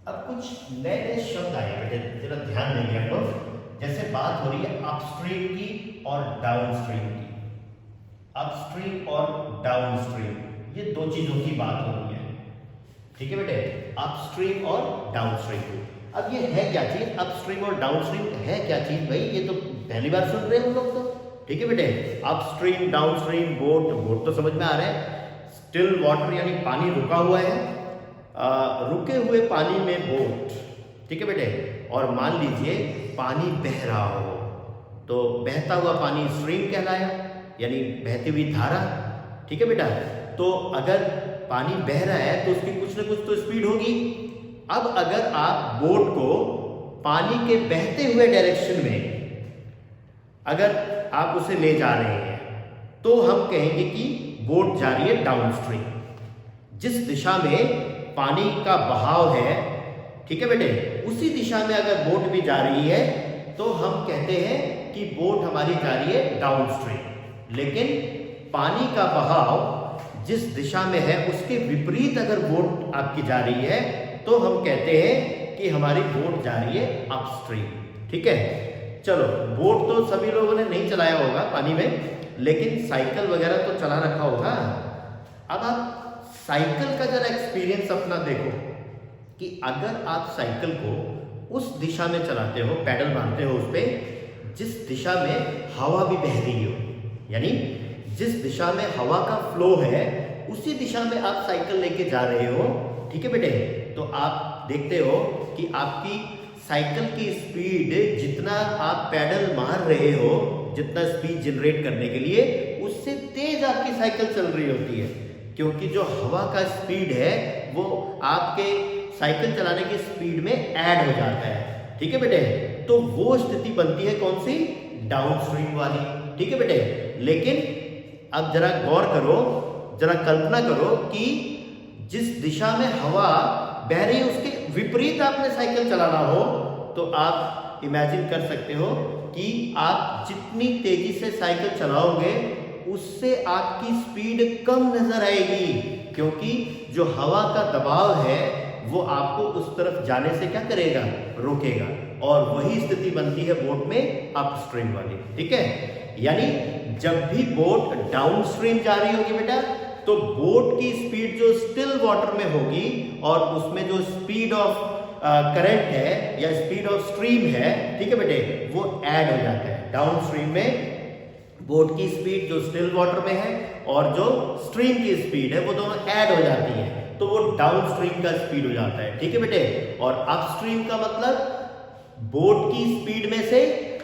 अब कुछ नए नए शब्द आए बेटे, जरा ध्यान देंगे हम लोग। जैसे बात हो रही है अपस्ट्रीम की और डाउनस्ट्रीम की। अपस्ट्रीम और डाउनस्ट्रीम, ये दो चीजों की बात हो रही है, ठीक है बेटे, अपस्ट्रीम और डाउनस्ट्रीम। अब ये है क्या चीज, अपस्ट्रीम और डाउनस्ट्रीम है क्या चीज भाई, ये तो पहली बार सुन रहे हैं हम लोग तो। ठीक है बेटे, अपस्ट्रीम डाउनस्ट्रीम, बोट तो समझ में आ रहा है। स्टिल वाटर यानी पानी रुका हुआ है, रुके हुए पानी में बोट, ठीक है बेटे। और मान लीजिए पानी बह रहा हो, तो बहता हुआ पानी स्ट्रीम कहलाया, यानी बहती हुई धारा, ठीक है बेटा। तो अगर पानी बह रहा है तो उसकी कुछ न कुछ तो स्पीड होगी। अब अगर आप बोट को पानी के बहते हुए डायरेक्शन में अगर आप उसे ले जा रहे हैं, तो हम कहेंगे कि बोट जा रही है डाउनस्ट्रीम। जिस दिशा में पानी का बहाव है, ठीक है बेटे, उसी दिशा में अगर बोट भी जा रही है तो हम कहते हैं कि बोट हमारी जा रही है डाउनस्ट्रीम। लेकिन पानी का बहाव जिस दिशा में है उसके विपरीत अगर बोट आपकी जा रही है तो हम कहते हैं कि हमारी बोट जा रही है अपस्ट्रीम। ठीक है, चलो, बोट तो सभी लोगों ने नहीं चलाया होगा पानी में, लेकिन साइकिल वगैरह तो चला रखा होगा। अब आप साइकिल का जरा एक्सपीरियंस अपना देखो कि अगर आप साइकिल को उस दिशा में चलाते हो, पैडल मारते हो उस पर, जिस दिशा में हवा भी बह रही हो, यानी जिस दिशा में हवा का फ्लो है उसी दिशा में आप साइकिल लेके जा रहे हो, ठीक है बेटे, तो आप देखते हो कि आपकी साइकिल की स्पीड, जितना आप पैडल मार रहे हो, जितना स्पीड जनरेट करने के लिए, उससे तेज आपकी साइकिल चल रही होती है, क्योंकि जो हवा का स्पीड है वो आपके साइकिल चलाने की स्पीड में ऐड हो जाता है। ठीक है बेटे, तो वो स्थिति बनती है कौन सी, डाउनस्ट्रीम वाली। ठीक है बेटे, लेकिन अब जरा गौर करो, जरा कल्पना करो कि जिस दिशा में हवा बह रही है उसके विपरीत आपने साइकिल चलाना हो, तो आप इमेजिन कर सकते हो कि आप जितनी तेजी से साइकिल चलाओगे उससे आपकी स्पीड कम नजर आएगी, क्योंकि जो हवा का दबाव है वो आपको उस तरफ जाने से क्या करेगा, रोकेगा। और वही स्थिति बनती है बोट में अपस्ट्रीम वाली। ठीक है, यानी जब भी बोट डाउनस्ट्रीम जा रही होगी बेटा, तो बोट की स्पीड जो स्टिल वाटर में होगी और उसमें जो स्पीड ऑफ करंट है या स्पीड ऑफ स्ट्रीम है, ठीक है बेटे, वो ऐड हो जाता है। डाउनस्ट्रीम में बोट की स्पीड जो स्टिल वाटर में है और जो स्ट्रीम की स्पीड है वो दोनों ऐड हो जाती है, तो वो डाउनस्ट्रीम का स्पीड हो जाता है। ठीक है बेटे, और अपस्ट्रीम का मतलब बोट की स्पीड में से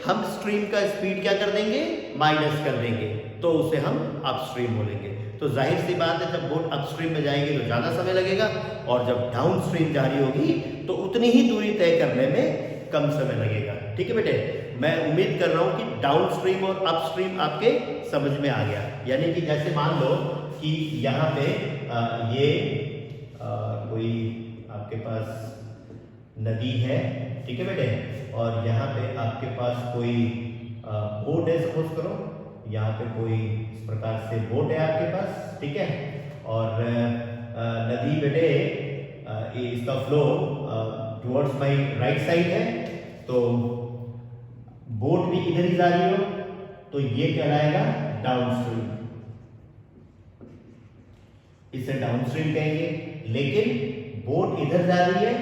हम स्ट्रीम का स्पीड क्या कर देंगे, माइनस कर देंगे, तो उसे हम अपस्ट्रीम बोलेंगे। तो जाहिर सी बात है, जब बोट अपस्ट्रीम में जाएगी तो ज्यादा समय लगेगा, और जब डाउनस्ट्रीम जा रही होगी तो उतनी ही दूरी तय करने में कम समय लगेगा। ठीक है बेटे, मैं उम्मीद कर रहा हूं कि डाउनस्ट्रीम और अपस्ट्रीम आपके समझ में आ गया। यानी कि जैसे मान लो कि यहाँ पे ये कोई आपके पास नदी है, ठीक है बेटे, और यहाँ पे आपके पास कोई बोट है, सपोज करो, यहाँ पे कोई इस प्रकार से बोट है आपके पास, ठीक है, और नदी बेटे इसका flow towards my right side है, तो बोट भी इधर ही जा रही हो तो ये कहलाएगा डाउनस्ट्रीम, इसे डाउनस्ट्रीम कहेंगे। लेकिन बोट इधर जा रही है,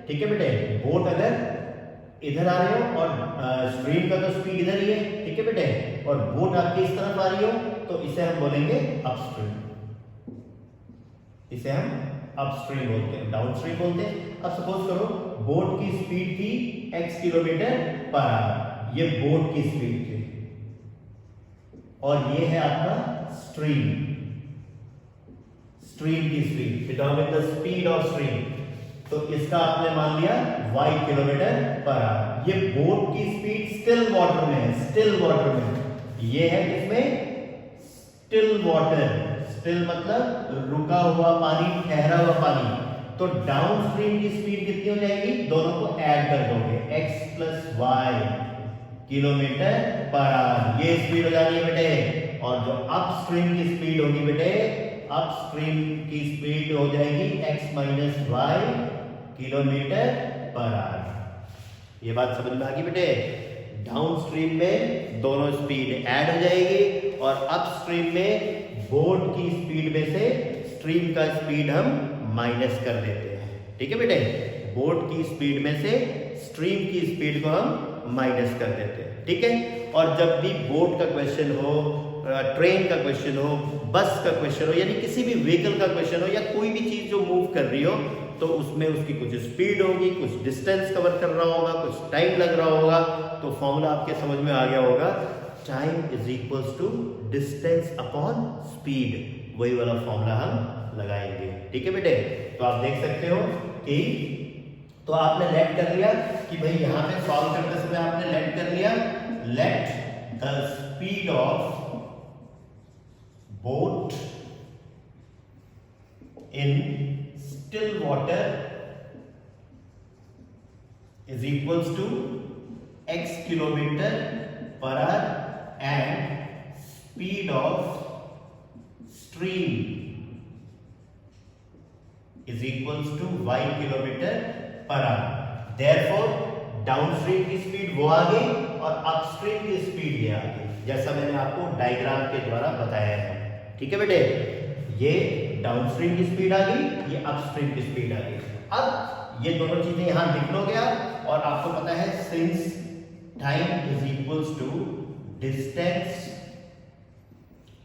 ठीक है बेटे, बोट अगर इधर आ रहे हो और स्ट्रीम का तो स्पीड इधर ही है, ठीक है बेटे, और बोट आपकी इस तरफ आ रही हो तो इसे हम बोलेंगे अपस्ट्रीम, इसे हम अपस्ट्रीम बोलते हैं, डाउनस्ट्रीम बोलते हैं। अब सपोज करो बोट की स्पीड थी x किलोमीटर पर आवर, ये बोट की स्पीड थी, और ये है आपका स्ट्रीम, स्ट्रीम की speed, determine the speed of stream, तो इसका आपने मान लिया y किलोमीटर पर आवर। ये बोट की स्पीड स्टिल वाटर में है, स्टिल वाटर में, ये है इसमें स्टिल वाटर, स्टिल मतलब रुका हुआ पानी, ठहरा हुआ पानी, तो डाउनस्ट्रीम की स्पीड कितनी हो जाएगी, दोनों को ऐड कर दोगे, x plus y kilometre per hour, ये स्पीड हो जानी है बेटे, और जो अपस्ट्रीम की स्पीड होगी बेटे, अपस्ट्रीम की स्पीड हो जाएगी x minus y kilometre per hour. ये बात समझ में आ गई बेटे, डाउनस्ट्रीम में दोनों स्पीड ऐड हो जाएगी, और अपस्ट्रीम में बोट की स्पीड में से स्ट्रीम का स्पीड हम माइनस कर देते हैं, ठीक है बेटे, बोट की स्पीड में से स्ट्रीम की स्पीड को हम माइनस कर देते हैं, ठीक है। और जब भी बोट का क्वेश्चन हो, ट्रेन का क्वेश्चन हो, बस का क्वेश्चन हो, यानी किसी भी व्हीकल का क्वेश्चन हो, या कोई भी चीज जो मूव कर रही हो, तो उसमें उसकी कुछ स्पीड होगी, कुछ डिस्टेंस कवर कर रहा होगा, कुछ टाइम लग रहा होगा, तो फॉर्मूला आपके समझ में आ गया होगा, time is equals to distance upon speed, वही वाला फॉर्मूला हम लगाएंगे, ठीक है बेटे। तो आप देख सकते हो कि तो आपने लेट कर लिया कि भाई यहां पे सॉल्व करते समय आपने लेट कर लिया, let the speed of boat in still water is equals to x kilometer per hour and speed of stream is equals to y kilometer per hour. Therefore downstream की स्पीड वो आ गई और upstream की speed ये आ गई, जैसा मैंने आपको डायग्राम के द्वारा बताया है, ठीक है बेटे। ये डाउनस्ट्रीम की स्पीड आ गई, ये अपस्ट्रीम की स्पीड आ गई। अब ये दोनों चीजें यहां लिख लोगे आप, और आपको पता है since time is equals to distance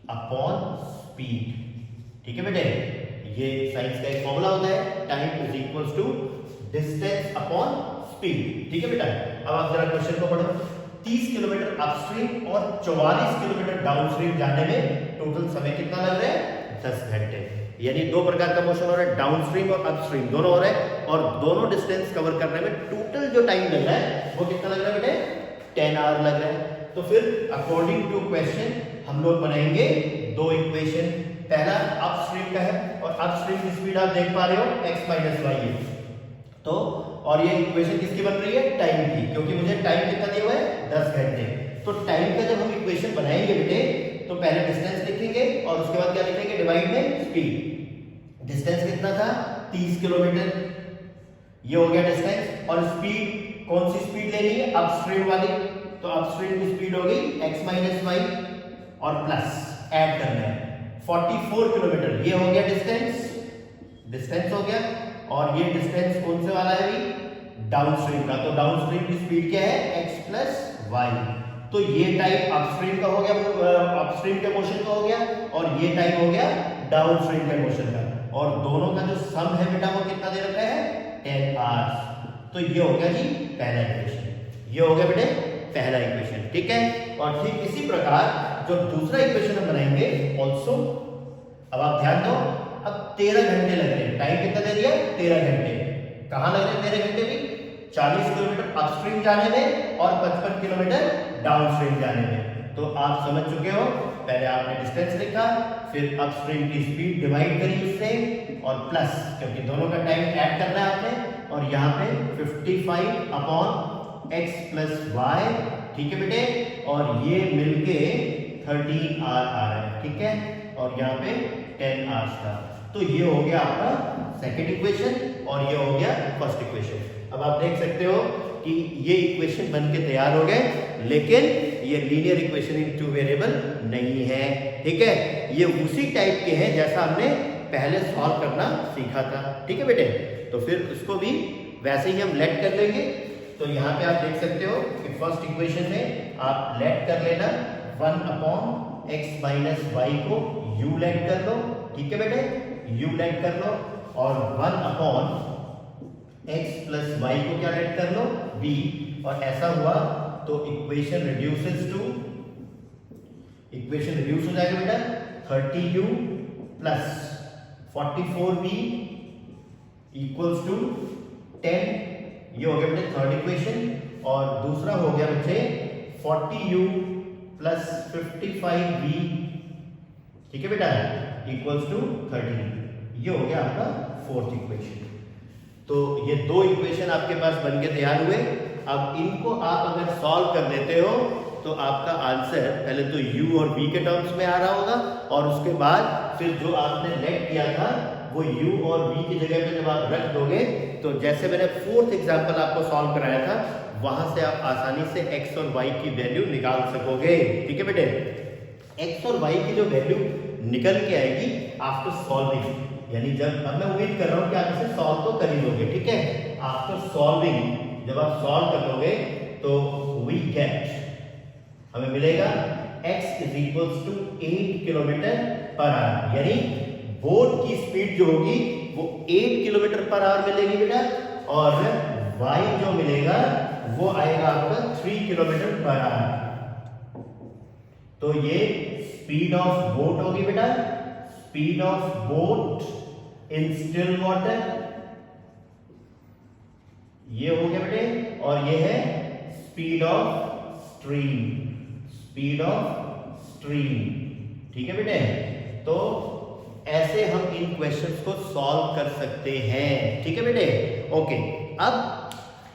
upon speed, ठीक है बेटे, ये साइंस का एक फॉर्मूला होता है, time is equals to distance upon speed, ठीक है बेटा। अब आप जरा क्वेश्चन को पढ़ो, 30 किलोमीटर अपस्ट्रीम और 44 किलोमीटर डाउनस्ट्रीम जाने में टोटल समय कितना लग रहा है, 10 घंटे। यानी दो प्रकार का मोशन हो रहा है, डाउनस्ट्रीम और अपस्ट्रीम दोनों हो रहे हैं, और दोनों डिस्टेंस कवर करने में टोटल जो टाइम लग रहा है वो कितना लग रहा है बेटे, 10 आवर लग रहा है। तो फिर अकॉर्डिंग टू क्वेश्चन हम लोग बनाएंगे दो इक्वेशन, पहला अपस्ट्रीम का है, और अपस्ट्रीम की स्पीड आप देख पा रहे हो x माइनस वाई है, तो और ये इक्वेशन किसकी बन रही है, टाइम की, क्योंकि मुझे टाइम कितना दिया हुआ है, 10 घंटे। तो टाइम का जब हम इक्वेशन बनाएंगे बेटे, तो पहले डिस्टेंस लिखेंगे और उसके बाद क्या लिखेंगे, डिवाइड में स्पीड। डिस्टेंस कितना था, 30 किलोमीटर, ये हो गया डिस्टेंस, और स्पीड कौन सी स्पीड लेनी है, अपस्ट्रीम वाली, तो अपस्ट्रीम की स्पीड होगी x माइनस वाई और प्लस ऐड करना है 44 किलोमीटर, ये हो गया डिस्टेंस, डिस्टेंस हो गया, और ये डिस्टेंस कौन से वाला है भी, डाउनस्ट्रीम का, तो डाउनस्ट्रीम की स्पीड क्या है, x प्लस वाई, तो ये टाइम अपस्ट्रीम का हो गया, अपस्ट्रीम के मोशन का हो गया, और ये टाइम हो गया डाउनस्ट्रीम के मोशन का, और दोनों का जो सम है बेटा वो कितना दे रखा है, 10 आवर्स। तो ये हो गया जी पहला इक्वेशन, ये हो गया बेटे पहला इक्वेशन, ठीक है। और ठीक इसी प्रकार जो दूसरा इक्वेशन हम बनाएंगे ऑल्सो, अब आप ध्यान दो, अब 13 घंटे लग रहे हैं, टाइम कितना दे दिया, 13 घंटे, कहां लग रहे हैं 13 घंटे भी, 40 किलोमीटर अपस्ट्रीम जाने में और 55 किलोमीटर डाउनस्ट्रीम जाने में। तो आप समझ चुके हो, पहले आपने डिस्टेंस लिखा, फिर अपस्ट्रीम की स्पीड डिवाइड करी उससे, और प्लस, क्योंकि दोनों का टाइम ऐड करना है आपने, और यहाँ पे 55 अपॉन x प्लस वाई, ठीक है बेटे, और ये मिलके 13 आर आ रहा है, ठीक है, और यहाँ पे 10 आर स्टार। तो ये हो गया आपका सेकंड इक्वेशन और ये हो गया फर्स्ट इक्वेशन। अब आप देख सकते हो कि ये इक्वेशन बन के तैयार हो गए, लेकिन ये linear equation in two variable नहीं है, ठीक है, ये उसी टाइप के हैं जैसा हमने पहले सॉल्व करना सीखा था, ठीक है बेटे। तो फिर उसको भी वैसे ही हम लेट कर लेंगे। तो यहाँ पे आप देख सकते हो कि फर्स्ट इक्वेशन में आप लेट कर लेना 1/x माइनस वाई को u लेट कर लो, ठीक है बेटे, u लेट कर लो, और 1/x प्लस वाई को क्या लेट कर लो, v, और ऐसा हुआ तो इक्वेशन रिड्यूस हो जाएगा बेटा 30u plus 44v equals to 10। ये हो गया बेटे थर्ड इक्वेशन, और दूसरा हो गया बच्चे 40u प्लस 55v, ठीक है बेटा, इक्वल्स टू 30। ये हो गया आपका फोर्थ इक्वेशन। तो ये दो इक्वेशन आपके पास बन के तैयार हुए। अब इनको आप अगर सॉल्व कर देते हो तो आपका आंसर पहले तो u और v के टर्म्स में आ रहा होगा, और उसके बाद फिर जो आपने लेट किया था वो u और v की जगह पे जब आप रख दोगे तो जैसे मैंने फोर्थ एग्जांपल आपको सॉल्व कराया था वहां से आप आसानी से x और y की वैल्यू निकाल सकोगे, ठीक है बेटे। x और y की जो वैल्यू निकल के आएगी आफ्टर सॉल्विंग, यानी जब, अब मैं उम्मीद कर रहा हूं कि आप इसे सॉल्व तो कर ही लोगे, ठीक है। आफ्टर सॉल्विंग जब आप सॉल्व कर लोगे तो वी गेट, हमें मिलेगा x is equals to 8 kilometre per hour, यानी बोट की स्पीड जो होगी वो 8 किलोमीटर पर आवर मिलेगी बेटा, और y जो मिलेगा वो आएगा आपका 3 किलोमीटर पर आवर। तो ये स्पीड ऑफ बोट होगी बेटा, speed of boat in still water, ये हो गया बेटे, और ये है स्पीड ऑफ स्ट्रीम, ठीक है बेटे। तो ऐसे हम इन क्वेश्चंस को सॉल्व कर सकते हैं, ठीक है बेटे। ओके, अब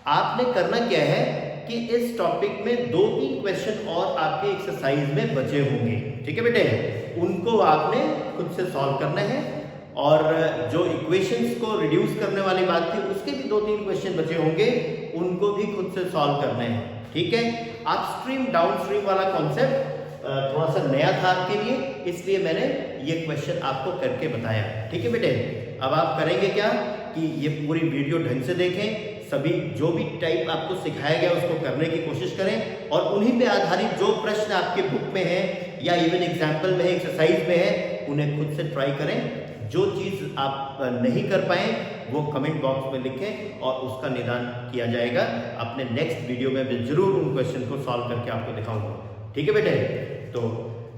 आपने करना क्या है कि इस टॉपिक में 2-3 क्वेश्चन और आपके एक्सरसाइज में बचे होंगे, ठीक है बेटे, उनको आपने खुद से सॉल्व करना है, और जो इक्वेशंस को रिड्यूस करने वाली बात थी उसके भी 2-3 क्वेश्चन बचे होंगे, उनको भी खुद से सॉल्व करने हैं, ठीक है। अपस्ट्रीम डाउनस्ट्रीम वाला कॉन्सेप्ट थोड़ा सा नया था आपके लिए, इसलिए मैंने ये क्वेश्चन आपको करके बताया, ठीक है बेटे। अब आप करेंगे क्या कि ये पूरी वीडियो ढंग से देखें, सभी जो भी टाइप आपको सिखाया गया उसको करने की कोशिश करें, और उन्हीं पे आधारित जो प्रश्न आपके बुक में है या इवन एग्जाम्पल में है, एक्सरसाइज में है, उन्हें खुद से ट्राई करें। जो चीज़ आप नहीं कर पाए वो कमेंट बॉक्स में लिखें और उसका निदान किया जाएगा। अपने नेक्स्ट वीडियो में मैं जरूर उन क्वेश्चन को सॉल्व करके आपको दिखाऊंगा, ठीक है बेटे। तो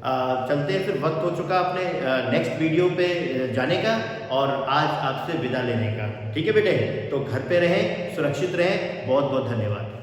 चलते हैं, फिर वक्त हो चुका अपने नेक्स्ट वीडियो पे जाने का और आज आपसे विदा लेने का, ठीक है बेटे। तो घर पे रहें, सुरक्षित रहें, बहुत बहुत धन्यवाद।